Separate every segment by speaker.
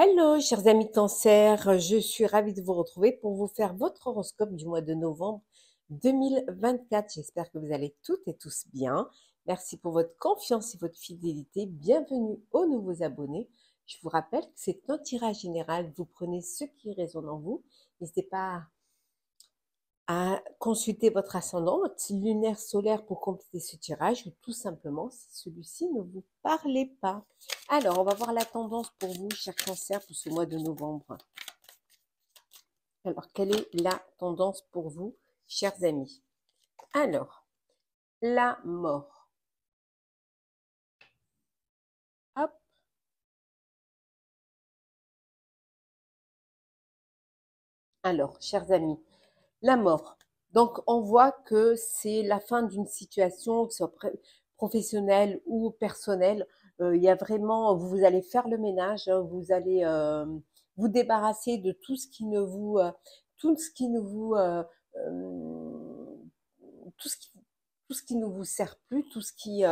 Speaker 1: Hello, chers amis Cancer, je suis ravie de vous retrouver pour vous faire votre horoscope du mois de novembre 2024. J'espère que vous allez toutes et tous bien. Merci pour votre confiance et votre fidélité. Bienvenue aux nouveaux abonnés. Je vous rappelle que c'est un tirage général. Vous prenez ce qui résonne en vous. N'hésitez pas à consulter votre ascendant, votre signe lunaire solaire pour compléter ce tirage ou tout simplement si celui-ci ne vous parlait pas. Alors, on va voir la tendance pour vous, chers cancers, pour ce mois de novembre. Alors, quelle est la tendance pour vous, chers amis? Alors, la mort. Hop. Alors, chers amis, la mort. Donc, on voit que c'est la fin d'une situation, que ce soit professionnelle ou personnelle. Il y a vraiment, vous allez faire le ménage, hein, vous allez vous débarrasser de tout ce qui ne vous, tout ce qui ne vous, tout ce qui tout ce qui ne vous sert plus, tout ce qui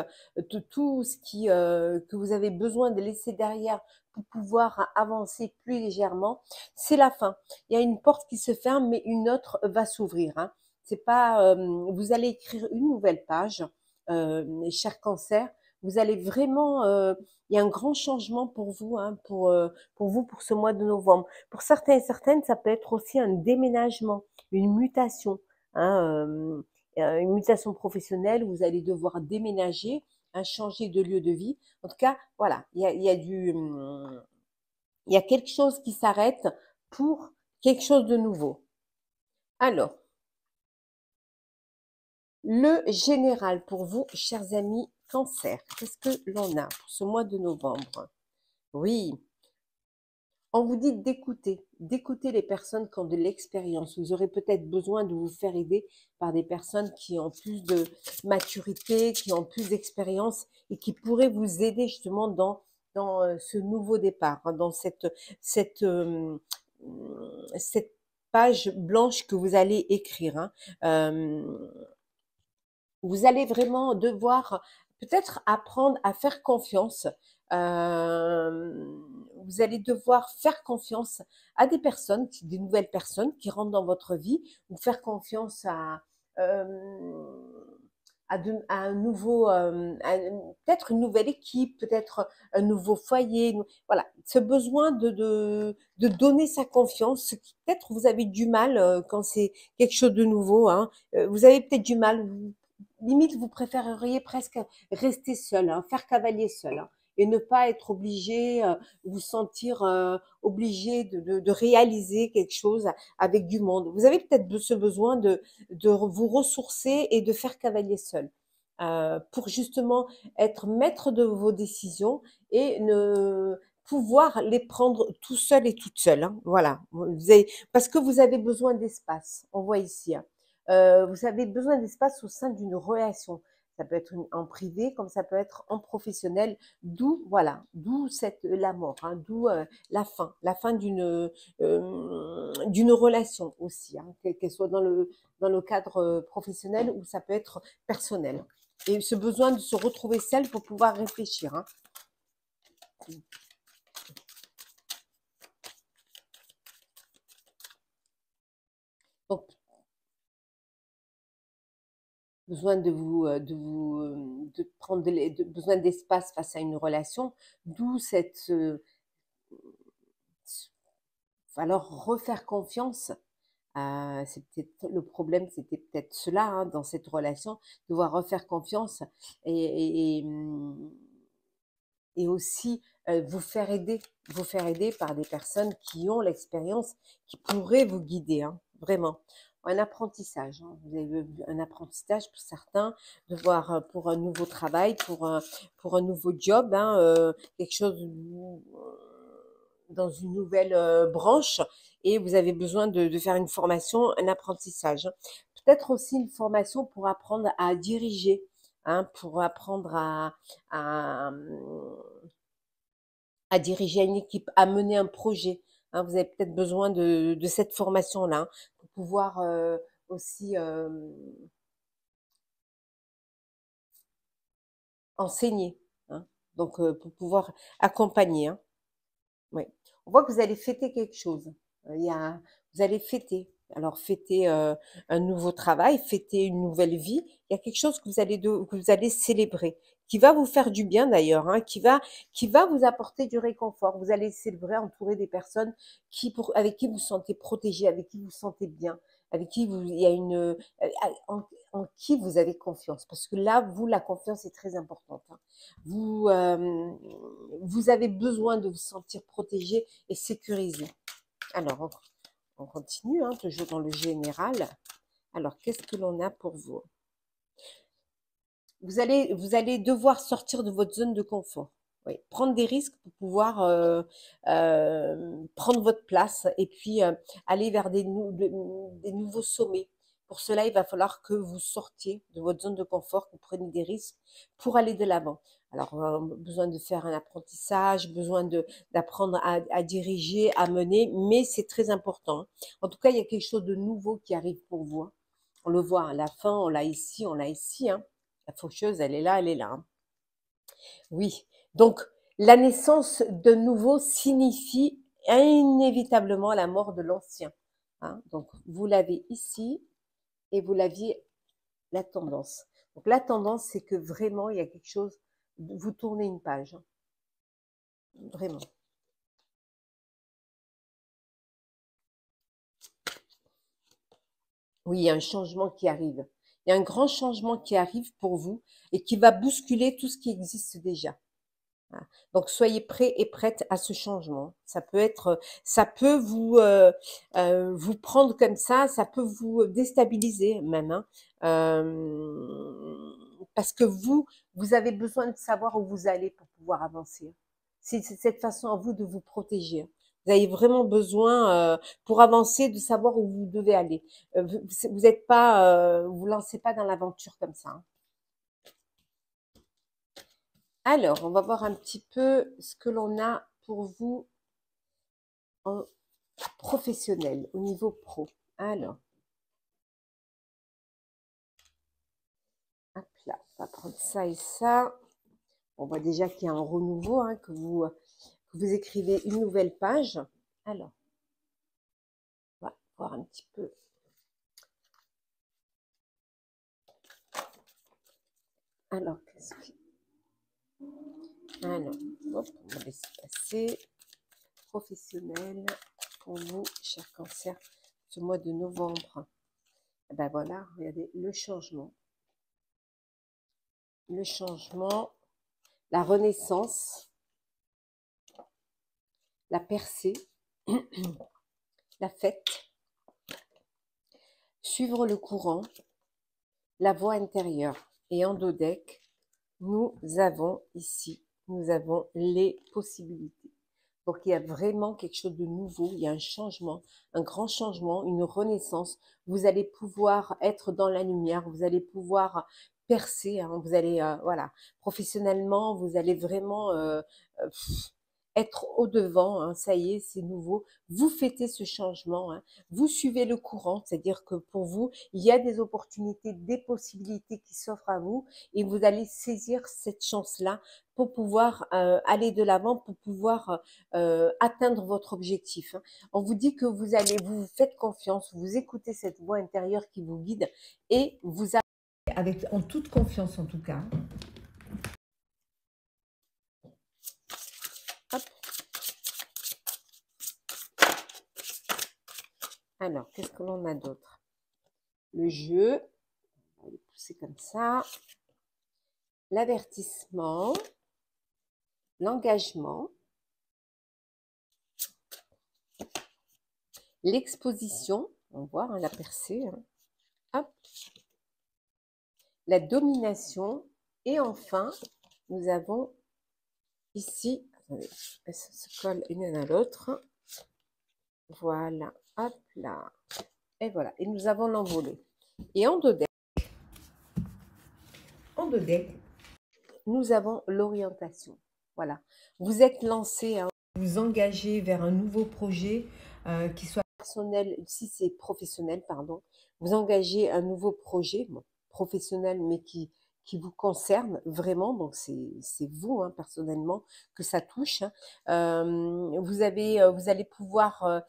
Speaker 1: que vous avez besoin de laisser derrière pour pouvoir avancer plus légèrement, c'est la fin. Il y a une porte qui se ferme, mais une autre va s'ouvrir. Hein. C'est pas, vous allez écrire une nouvelle page, mes chers cancers. Vous allez vraiment, il y a un grand changement pour vous, hein, pour vous pour ce mois de novembre. Pour certains et certaines, ça peut être aussi un déménagement, une mutation. Hein, une mutation professionnelle où vous allez devoir déménager, hein, changer de lieu de vie. En tout cas, voilà, il y a quelque chose qui s'arrête pour quelque chose de nouveau. Alors, le général pour vous, chers amis Cancer, qu'est-ce que l'on a pour ce mois de novembre? Oui, on vous dit d'écouter les personnes qui ont de l'expérience. Vous aurez peut-être besoin de vous faire aider par des personnes qui ont plus de maturité, qui ont plus d'expérience et qui pourraient vous aider justement dans ce nouveau départ, hein, dans cette page blanche que vous allez écrire. Hein. Vous allez vraiment devoir peut-être apprendre à faire confiance. Vous allez devoir faire confiance à des personnes, des nouvelles personnes qui rentrent dans votre vie, ou faire confiance à un nouveau, peut-être une nouvelle équipe, peut-être un nouveau foyer. Voilà, ce besoin de donner sa confiance, ce qui peut-être vous avez du mal quand c'est quelque chose de nouveau. Hein, vous avez peut-être du mal, limite, vous préféreriez presque rester seul, hein, faire cavalier seul, hein, et ne pas être obligé, vous sentir obligé de réaliser quelque chose avec du monde. Vous avez peut-être ce besoin de vous ressourcer et de faire cavalier seul. Pour justement être maître de vos décisions et ne pouvoir les prendre tout seul et toute seule. Hein. Voilà, parce que vous avez besoin d'espace. On voit ici. Hein. Vous avez besoin d'espace au sein d'une relation. Ça peut être en privé, comme ça peut être en professionnel. D'où, voilà, d'où la mort, hein, d'où la fin d'une relation aussi, hein, qu'elle soit dans le cadre professionnel ou ça peut être personnel. Et ce besoin de se retrouver seul pour pouvoir réfléchir. Hein. Donc, besoin de prendre besoin d'espace face à une relation, d'où alors refaire confiance. C'est peut-être le problème, c'était peut-être cela, hein, dans cette relation, devoir refaire confiance et aussi vous faire aider par des personnes qui ont l'expérience, qui pourraient vous guider, hein, vraiment. Un apprentissage, hein, vous avez vu un apprentissage pour certains, devoir pour un nouveau travail, pour un nouveau job, hein, quelque chose dans une nouvelle branche, et vous avez besoin de faire une formation, un apprentissage. Peut-être aussi une formation pour apprendre à diriger, hein, pour apprendre à diriger une équipe, à mener un projet. Hein. Vous avez peut-être besoin de cette formation-là, hein, pour pouvoir aussi enseigner. Hein. Donc, pour pouvoir accompagner. Hein. Ouais. On voit que vous allez fêter quelque chose. Vous allez fêter. Alors, fêter un nouveau travail, fêter une nouvelle vie. Il y a quelque chose que vous allez célébrer, qui va vous faire du bien d'ailleurs, hein, qui va vous apporter du réconfort. Vous allez célébrer entouré des personnes avec qui vous vous sentez protégé, avec qui vous vous sentez bien, avec qui il y a en qui vous avez confiance. Parce que là, vous, la confiance est très importante, hein. Vous, vous avez besoin de vous sentir protégé et sécurisé. Alors, on continue, hein, toujours dans le général. Alors, qu'est-ce que l'on a pour vous? Vous allez devoir sortir de votre zone de confort. Oui, prendre des risques pour pouvoir prendre votre place et puis aller vers des nouveaux sommets. Pour cela, il va falloir que vous sortiez de votre zone de confort, que vous preniez des risques pour aller de l'avant. Alors, besoin de faire un apprentissage, d'apprendre à diriger, à mener, mais c'est très important, hein. En tout cas, il y a quelque chose de nouveau qui arrive pour vous, hein. On le voit à la fin, on l'a ici, hein. La faucheuse, elle est là, elle est là, hein. Oui, donc la naissance de nouveau signifie inévitablement la mort de l'ancien, hein. Donc vous l'avez ici et vous l'aviez la tendance. Donc la tendance, c'est que vraiment, il y a quelque chose, vous tournez une page, hein. Vraiment. Oui, il y a un changement qui arrive. Il y a un grand changement qui arrive pour vous et qui va bousculer tout ce qui existe déjà. Voilà. Donc soyez prêts et prêtes à ce changement. Ça peut vous prendre comme ça peut vous déstabiliser même, hein. Parce que vous avez besoin de savoir où vous allez pour pouvoir avancer. C'est cette façon à vous de vous protéger, hein. Vous avez vraiment besoin, pour avancer, de savoir où vous devez aller. Vous êtes pas, vous lancez pas dans l'aventure comme ça, hein. Alors, on va voir un petit peu ce que l'on a pour vous en professionnel, au niveau pro. Alors, hop là, on va prendre ça et ça. On voit déjà qu'il y a un renouveau, hein, que vous écrivez une nouvelle page. Alors, on va voir un petit peu. Alors, qu'est-ce que... Alors, hop, on va laisser passer. Professionnel pour vous, cher cancer, ce mois de novembre. Et ben voilà, regardez le changement. Le changement, la renaissance, la percée, la fête, suivre le courant, la voie intérieure. Et en dos deck, nous avons ici, nous avons les possibilités. Donc il y a vraiment quelque chose de nouveau, il y a un changement, un grand changement, une renaissance. Vous allez pouvoir être dans la lumière, vous allez pouvoir percer, hein, vous allez, voilà, professionnellement, vous allez vraiment être au-devant, hein, ça y est, c'est nouveau. Vous fêtez ce changement, hein, vous suivez le courant, c'est-à-dire que pour vous, il y a des opportunités, des possibilités qui s'offrent à vous et vous allez saisir cette chance-là pour pouvoir aller de l'avant, pour pouvoir atteindre votre objectif, hein. On vous dit que vous faites confiance, vous écoutez cette voix intérieure qui vous guide et vous avec en toute confiance en tout cas. Hop. Alors, qu'est-ce que l'on a d'autre? Le jeu, on va le pousser comme ça. L'avertissement, l'engagement, l'exposition, on voit, hein, la percée, hein. Hop. La domination et enfin, nous avons ici, attendez, elles se collent une à l'autre. Voilà, hop là. Et voilà, et nous avons l'envolée. Et en deux decks, nous avons l'orientation. Voilà, vous êtes lancé, hein, vous engagez vers un nouveau projet qui soit personnel, si c'est professionnel, pardon. Vous engagez un nouveau projet, bon, professionnel, mais qui qui vous concerne vraiment, donc c'est vous, hein, personnellement, que ça touche, hein. Vous allez pouvoir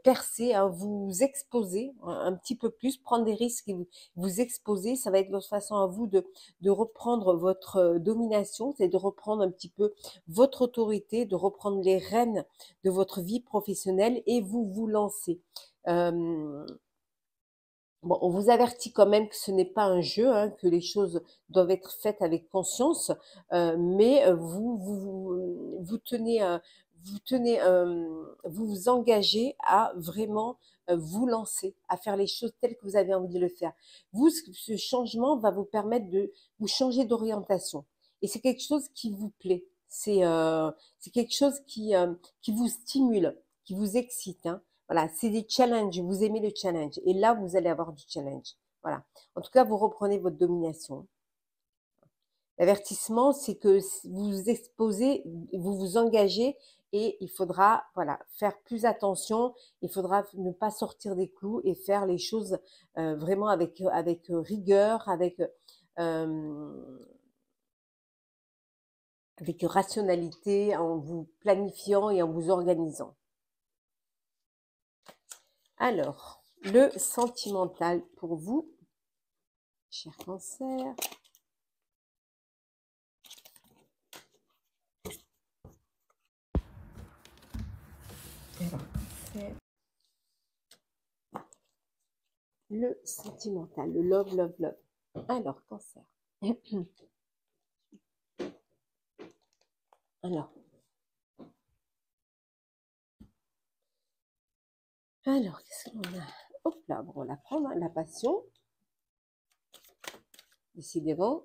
Speaker 1: percer, hein, vous exposer un petit peu plus, prendre des risques et vous exposer. Ça va être votre façon à vous de reprendre votre domination, c'est de reprendre un petit peu votre autorité, de reprendre les rênes de votre vie professionnelle et vous vous lancer. Euh, Bon, on vous avertit quand même que ce n'est pas un jeu, hein, que les choses doivent être faites avec conscience, mais vous tenez, vous vous engagez à vraiment vous lancer, à faire les choses telles que vous avez envie de le faire. Vous, ce changement va vous permettre de vous changer d'orientation. Et c'est quelque chose qui vous plaît. C'est quelque chose qui vous stimule, qui vous excite, hein. Voilà, c'est des challenges, vous aimez le challenge. Et là, vous allez avoir du challenge. Voilà. En tout cas, vous reprenez votre domination. L'avertissement, c'est que vous vous exposez, vous vous engagez et il faudra, voilà, faire plus attention. Il faudra ne pas sortir des clous et faire les choses vraiment avec rigueur, euh, avec rationalité, en vous planifiant et en vous organisant. Alors, le sentimental pour vous, cher Cancer. C'est le sentimental, le love, love, love. Alors, Cancer. Alors, qu'est-ce qu'on a? Hop là, bon, on va la prendre, hein, la passion. Décidément.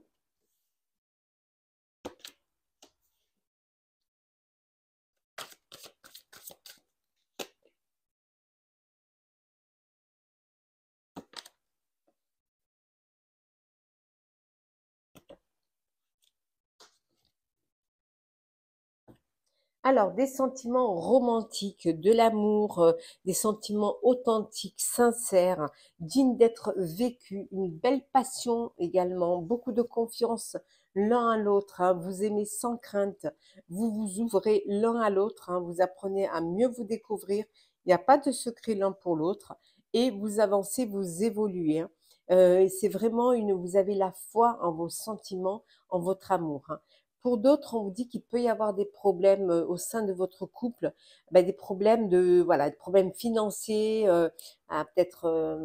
Speaker 1: Alors, des sentiments romantiques, de l'amour, des sentiments authentiques, sincères, dignes d'être vécus, une belle passion également, beaucoup de confiance l'un à l'autre, hein. Vous aimez sans crainte, vous vous ouvrez l'un à l'autre, hein. Vous apprenez à mieux vous découvrir, il n'y a pas de secret l'un pour l'autre et vous avancez, vous évoluez, hein. Et c'est vraiment vous avez la foi en vos sentiments, en votre amour, hein. Pour d'autres, on vous dit qu'il peut y avoir des problèmes au sein de votre couple, ben, des problèmes voilà, des problèmes financiers, peut-être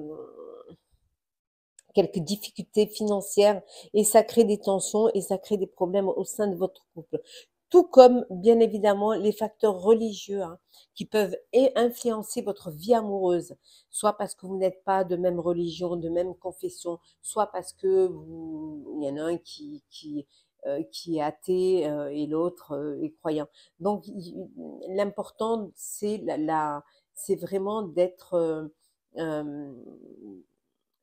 Speaker 1: quelques difficultés financières, et ça crée des tensions et ça crée des problèmes au sein de votre couple. Tout comme, bien évidemment, les facteurs religieux, hein, qui peuvent influencer votre vie amoureuse, soit parce que vous n'êtes pas de même religion, de même confession, soit parce que il y en a un qui est athée et l'autre est croyant. Donc, l'important, c'est vraiment euh,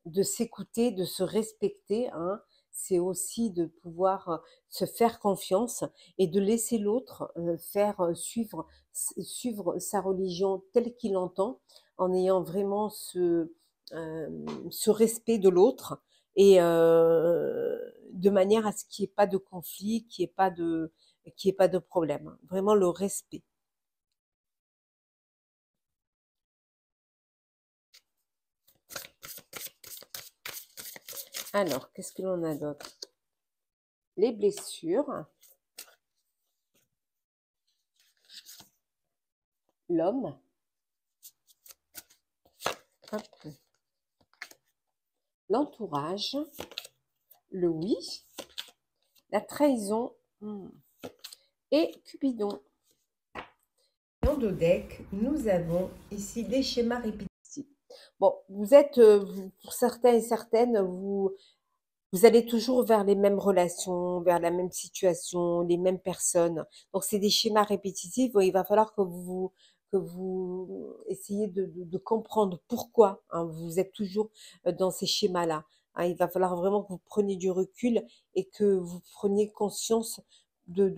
Speaker 1: de s'écouter, de se respecter, hein. C'est aussi de pouvoir se faire confiance et de laisser l'autre faire suivre sa religion telle qu'il l'entend, en ayant vraiment euh, ce respect de l'autre et de manière à ce qu'il n'y ait pas de conflit, qu'il y ait pas de problème. Vraiment le respect. Alors, qu'est-ce que l'on a d'autre? Les blessures, l'homme, hop, l'entourage, le oui, la trahison et Cupidon. Dans le deck, nous avons ici des schémas répétitifs. Bon, vous êtes, pour certains et certaines, vous allez toujours vers les mêmes relations, vers la même situation, les mêmes personnes. Donc, c'est des schémas répétitifs. Il va falloir que vous essayez de comprendre pourquoi, hein, vous êtes toujours dans ces schémas-là, hein. Il va falloir vraiment que vous preniez du recul et que vous preniez conscience de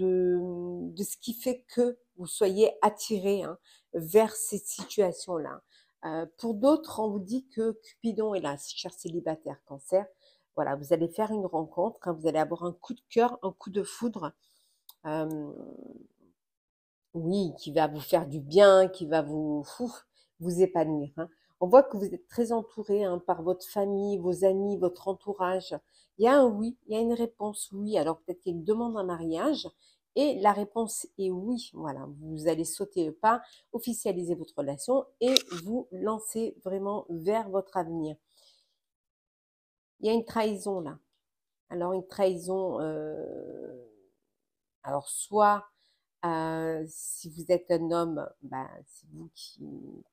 Speaker 1: ce qui fait que vous soyez attiré, hein, vers cette situation-là. Pour d'autres, on vous dit que Cupidon est là, cher célibataire, Cancer. Voilà, vous allez faire une rencontre, hein, vous allez avoir un coup de cœur, un coup de foudre. euh, oui, qui va vous faire du bien, qui va vous épanouir, hein. On voit que vous êtes très entouré, hein, par votre famille, vos amis, votre entourage. Il y a un oui, il y a une réponse oui. Alors peut-être qu'il y a une demande en mariage et la réponse est oui. Voilà, vous allez sauter le pas, officialiser votre relation et vous lancer vraiment vers votre avenir. Il y a une trahison là. Alors une trahison, alors soit si vous êtes un homme, bah, c'est vous qui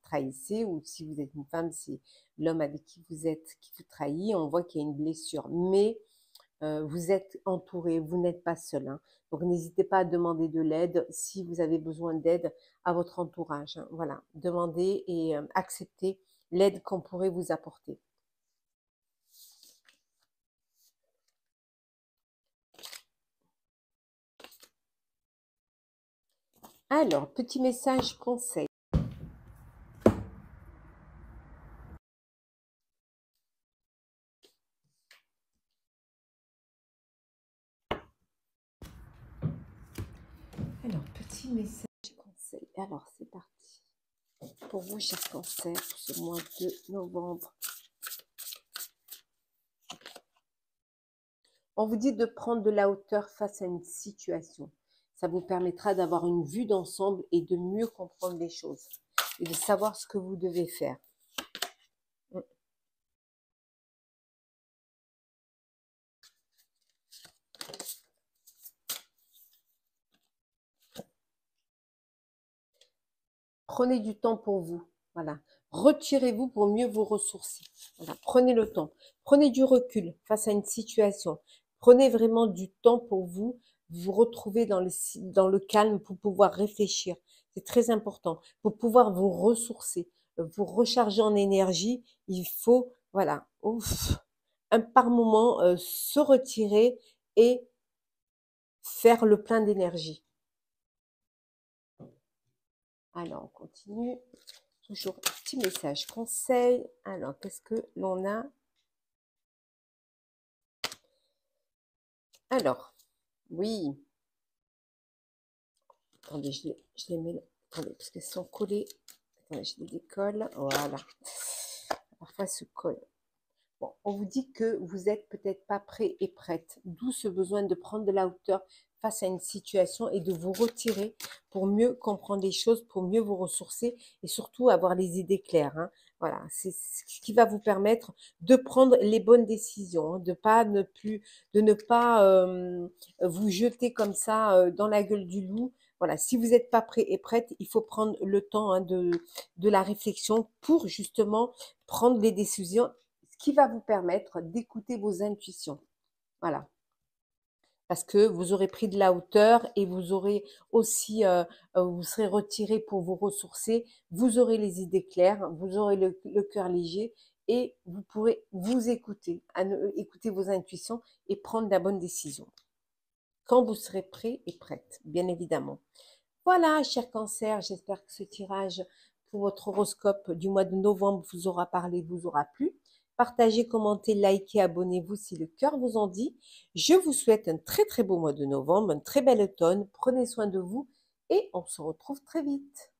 Speaker 1: trahissez, ou si vous êtes une femme, c'est l'homme avec qui vous êtes qui vous trahit. On voit qu'il y a une blessure, mais vous êtes entouré, vous n'êtes pas seul, hein. Donc n'hésitez pas à demander de l'aide si vous avez besoin d'aide à votre entourage, hein. Voilà, demandez et acceptez l'aide qu'on pourrait vous apporter. Alors, petit message conseil. Alors, petit message conseil. Alors, c'est parti. Pour vous, cher cancer, pour ce mois de novembre. On vous dit de prendre de la hauteur face à une situation. Ça vous permettra d'avoir une vue d'ensemble et de mieux comprendre les choses et de savoir ce que vous devez faire. Prenez du temps pour vous. Voilà. Retirez-vous pour mieux vous ressourcer. Voilà. Prenez le temps. Prenez du recul face à une situation. Prenez vraiment du temps pour vous, vous retrouver dans le calme pour pouvoir réfléchir. C'est très important. Pour pouvoir vous ressourcer, vous recharger en énergie, il faut, voilà, par moment, se retirer et faire le plein d'énergie. Alors, on continue. Toujours petit message conseil. Alors, qu'est-ce que l'on a? Alors, oui. Attendez, je les mets là. Attendez, parce qu'elles sont collées. Attendez, je les décolle. Voilà. Parfois, elles se collent. Bon, on vous dit que vous n'êtes peut-être pas prêt et prête, d'où ce besoin de prendre de la hauteur face à une situation et de vous retirer pour mieux comprendre les choses, pour mieux vous ressourcer et surtout avoir les idées claires, hein. Voilà, c'est ce qui va vous permettre de prendre les bonnes décisions, hein, de ne pas vous jeter comme ça dans la gueule du loup. Voilà, si vous n'êtes pas prêt et prête, il faut prendre le temps, hein, de la réflexion pour justement prendre les décisions qui va vous permettre d'écouter vos intuitions. Voilà. Parce que vous aurez pris de la hauteur et vous aurez aussi, vous serez retiré pour vous ressourcer, vous aurez les idées claires, vous aurez le cœur léger et vous pourrez vous écouter, écouter vos intuitions et prendre la bonne décision. Quand vous serez prêt et prête, bien évidemment. Voilà, cher cancer, j'espère que ce tirage pour votre horoscope du mois de novembre vous aura parlé, vous aura plu. Partagez, commentez, likez, abonnez-vous si le cœur vous en dit. Je vous souhaite un très très beau mois de novembre, un très bel automne. Prenez soin de vous et on se retrouve très vite.